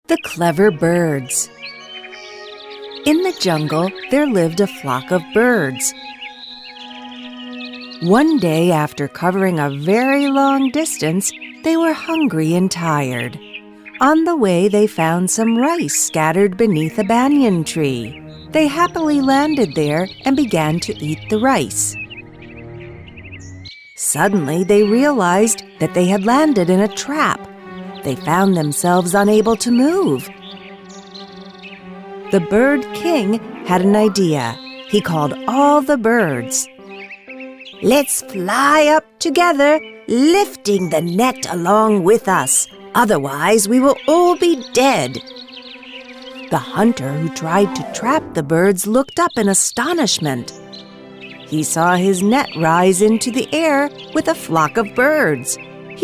The Clever Birds. In the jungle, there lived a flock of birds. One day, after covering a very long distance, they were hungry and tired. On the way, they found some rice scattered beneath a banyan tree. They happily landed there and began to eat the rice. Suddenly, they realized that they had landed in a trap. They found themselves unable to move. The Bird King had an idea. He called all the birds. "Let's fly up together, lifting the net along with us. Otherwise, we will all be dead." The hunter who tried to trap the birds looked up in astonishment. He saw his net rise into the air with a flock of birds.